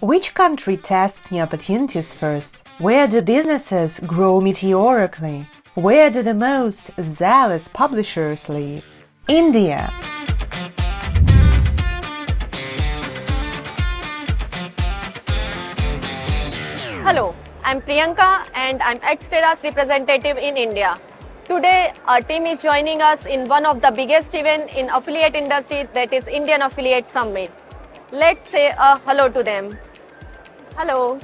Which country tests new opportunities first? Where do businesses grow meteorically? Where do the most zealous publishers live? India. Hello, I'm Priyanka and I'm Edstera's representative in India. Today, our team is joining us in one of the biggest events in affiliate industry, that is Indian Affiliate Summit. Let's say a hello to them. Hello.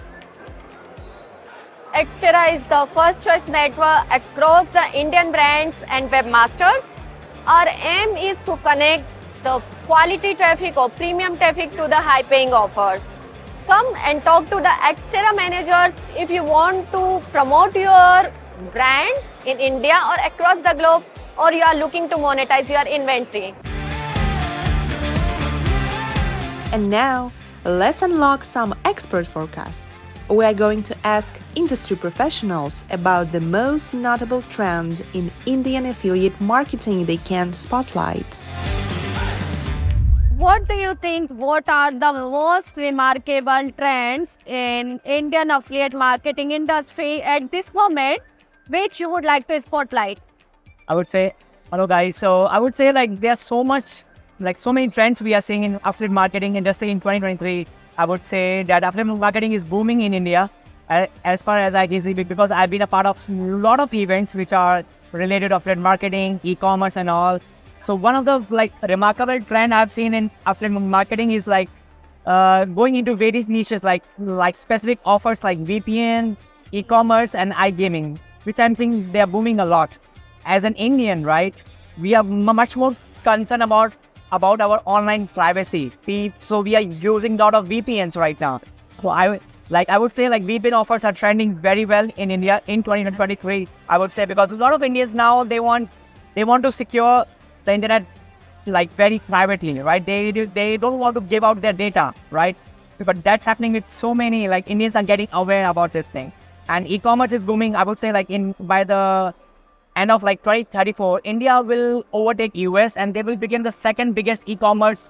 Edstera is the first choice network across the Indian brands and webmasters. Our aim is to connect the quality traffic or premium traffic to the high paying offers. Come and talk to the Edstera managers if you want to promote your brand in India or across the globe, or you are looking to monetize your inventory. And now, let's unlock some expert forecasts. We are going to ask industry professionals about the most notable trend in Indian affiliate marketing they can spotlight. What do you think? What are the most remarkable trends in Indian affiliate marketing industry at this moment, which you would like to spotlight? I would say, hello guys. So I would say there's so many trends we are seeing in affiliate marketing industry in 2023. I would say that affiliate marketing is booming in India as far as I can see, because I've been a part of a lot of events which are related to affiliate marketing, e-commerce and all. So one of the remarkable trend I've seen in affiliate marketing is going into various niches like specific offers like VPN, e-commerce and iGaming, which I'm seeing they are booming a lot. As an Indian, right, we are much more concerned about our online privacy. So we are using a lot of VPNs right now. So I would say VPN offers are trending very well in India in 2023. I would say, because a lot of Indians now they want to secure the internet very privately, right? They don't want to give out their data, right? But that's happening with so many Indians are getting aware about this thing. And e-commerce is booming. I would say by the end of 2034, India will overtake US and they will become the second biggest e-commerce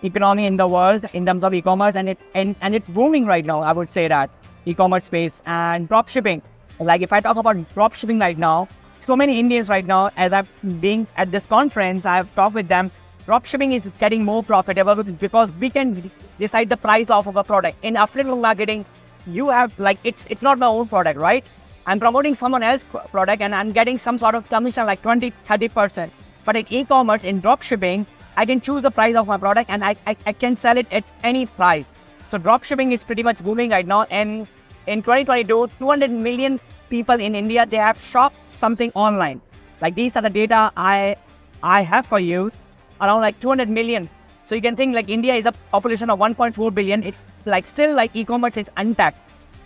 economy in the world in terms of e-commerce, and it's booming right now. I would say that e-commerce space and drop shipping. If I talk about drop shipping right now, so many Indians right now, as I'm being at this conference, I've talked with them. Drop shipping is getting more profitable because we can decide the price of a product. In affiliate marketing, you have it's not my own product, right? I'm promoting someone else's product and I'm getting some sort of commission 20-30%. But in e-commerce, in drop shipping, I can choose the price of my product and I can sell it at any price. So drop shipping is pretty much booming right now. And in 2022, 200 million people in India, they have shopped something online. These are the data I have for you, around 200 million. So you can think India is a population of 1.4 billion. It's still e-commerce is untapped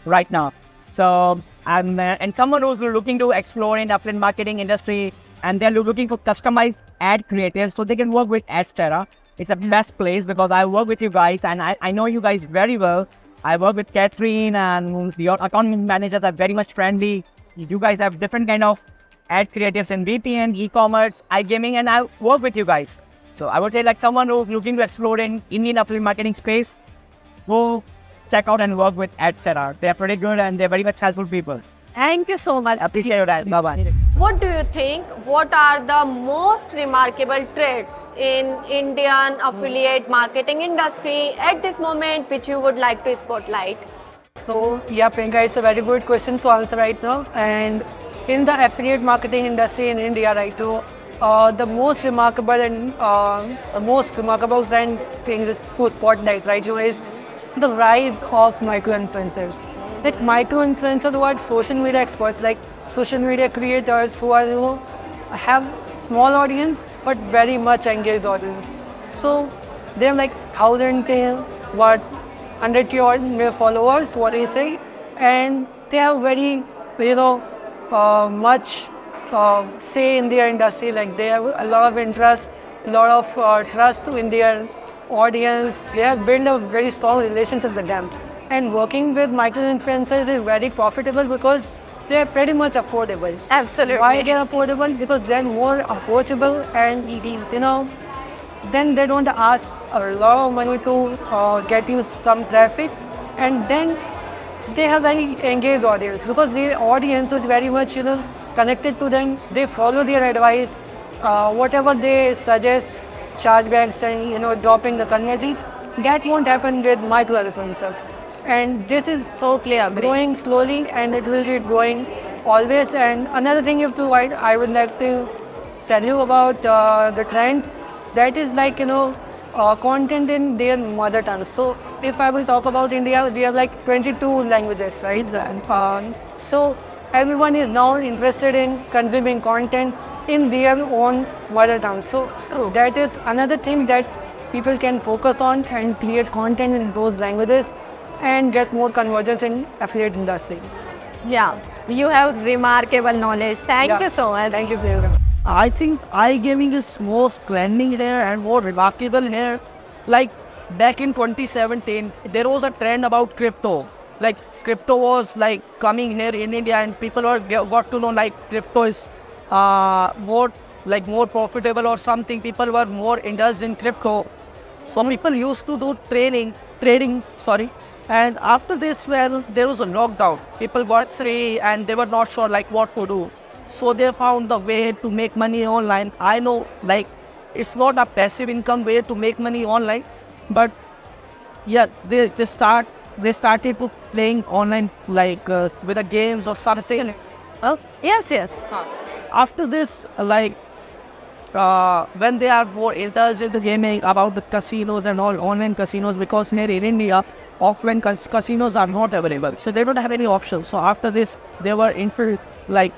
right now. So and someone who's looking to explore in the affiliate marketing industry and they're looking for customized ad creatives, so they can work with Edstera. It's the best place because I work with you guys and I know you guys very well. I work with Catherine and your account managers are very much friendly. You guys have different kind of ad creatives in VPN, e-commerce, iGaming, and I work with you guys. So I would say someone who's looking to explore in Indian affiliate marketing space, go check out and work with Edstera. They're pretty good and they're very much helpful people. Thank you so much. Appreciate that. Bye-bye. What do you think? What are the most remarkable trends in Indian affiliate marketing industry at this moment, which you would like to spotlight? So, yeah, Priyanka, it's a very good question to answer right now. And in the affiliate marketing industry in India right now, the most remarkable trend thing is to spotlight right now is the rise of micro-influencers. Micro-influencers are social media experts, social media creators who are, have small audience but very much engaged audience. So they have 1,000K, 100K followers, what do you say? And they have very, much say in their industry. They have a lot of interest, a lot of trust in their audience. They have built a very strong relationship with them. And working with micro-influencers is very profitable because they're pretty much affordable. Absolutely. Why they're affordable? Because they're more approachable and, then they don't ask a lot of money to get you some traffic, and then they have very engaged audience because their audience is very much connected to them. They follow their advice, whatever they suggest, chargebacks and dropping the conversions. That won't happen with micro-influencers. And this is Totally agree. growing slowly, and it will be growing always. And another thing if to I would like to tell you about the trends. That is like content in their mother tongue. So if I will talk about India, we have like 22 languages, right? So everyone is now interested in consuming content in their own mother tongue. So that is another thing that people can focus on and create content in those languages and get more conversions in affiliate industry. Yeah, you have remarkable knowledge. Thank Yeah. you so much. Thank you, Sir. I think iGaming is more trending here and more remarkable here. Like back in 2017, there was a trend about crypto. Like crypto was like coming here in India, and people got to know like crypto is more profitable or something. People were more indulged in crypto. Some people used to do trading. Sorry. And after this, well, there was a lockdown. People got free and they were not sure like what to do. So they found the way to make money online. I know like it's not a passive income way to make money online, but yeah, they started to playing online like with the games or something. Yes, yes. After this, like when they are more indulged in the gaming about the casinos and all online casinos, because here in India, offline casinos are not available, so they don't have any options. So after this, they were into like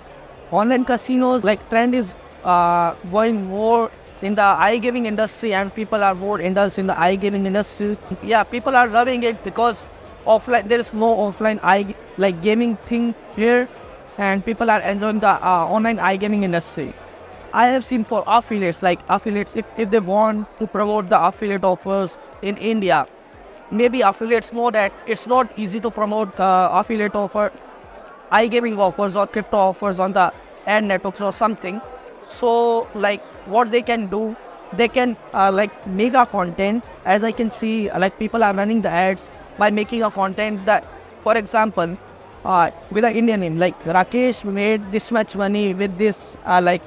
online casinos. Like trend is going more in the iGaming industry, and people are more indulged in the iGaming industry. Yeah, people are loving it because offline there is no offline gaming thing here, and people are enjoying the online iGaming industry. I have seen for affiliates, if they want to promote the affiliate offers in India, maybe affiliates know that it's not easy to promote affiliate offer, iGaming offers or crypto offers on the ad networks or something. So like what they can do, they can make a content. As I can see, like people are running the ads by making a content that, for example, with an Indian name, like Rakesh made this much money with this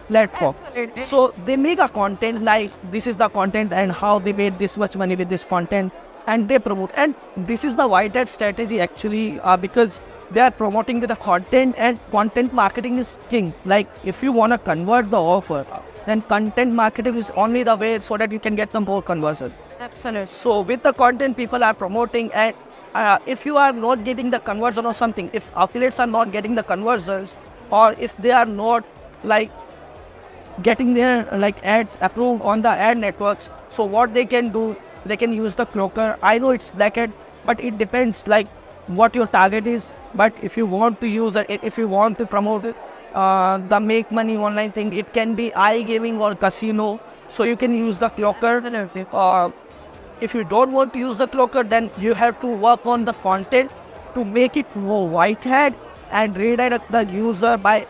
platform. Absolutely. So they make a content like this is the content and how they made this much money with this content, and they promote. And this is the white hat strategy actually, because they are promoting with the content, and content marketing is king. Like if you want to convert the offer, then content marketing is only the way so that you can get them more conversion. Absolutely. So with the content people are promoting, and if you are not getting the conversion or something, if affiliates are not getting the conversions, or if they are not like getting their ads approved on the ad networks, so what they can do, they can use the cloaker. I know it's black hat, but it depends like what your target is. But if you want to use it, if you want to promote it, the make money online thing, it can be iGaming or casino, so you can use the cloaker. If you don't want to use the cloaker, then you have to work on the content to make it more white hat and redirect the user by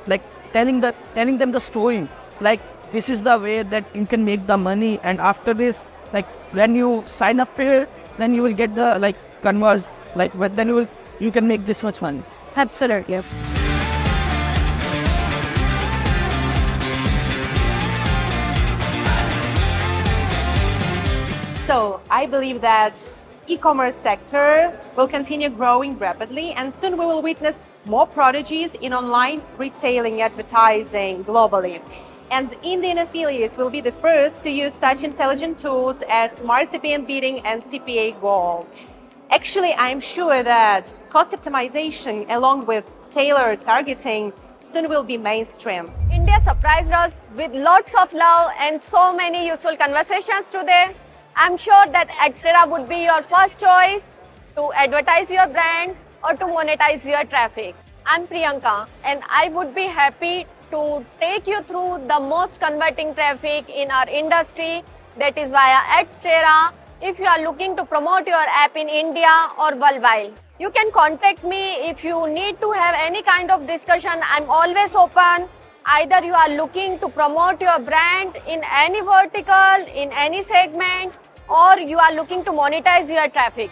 like telling them the story. Like this is the way that you can make the money, and after this, like when you sign up here, then you will get the converse. Then you can make this much money. Absolutely. So I believe that e-commerce sector will continue growing rapidly, and soon we will witness more prodigies in online retailing advertising globally. And Indian affiliates will be the first to use such intelligent tools as Smart CPM bidding and CPA Goal. Actually, I'm sure that cost optimization along with tailored targeting soon will be mainstream. India surprised us with lots of love and so many useful conversations today. I'm sure that Adstera would be your first choice to advertise your brand or to monetize your traffic. I'm Priyanka, and I would be happy to take you through the most converting traffic in our industry, that is via Adstera, if you are looking to promote your app in India or worldwide. You can contact me if you need to have any kind of discussion. I'm always open. Either you are looking to promote your brand in any vertical, in any segment, or you are looking to monetize your traffic.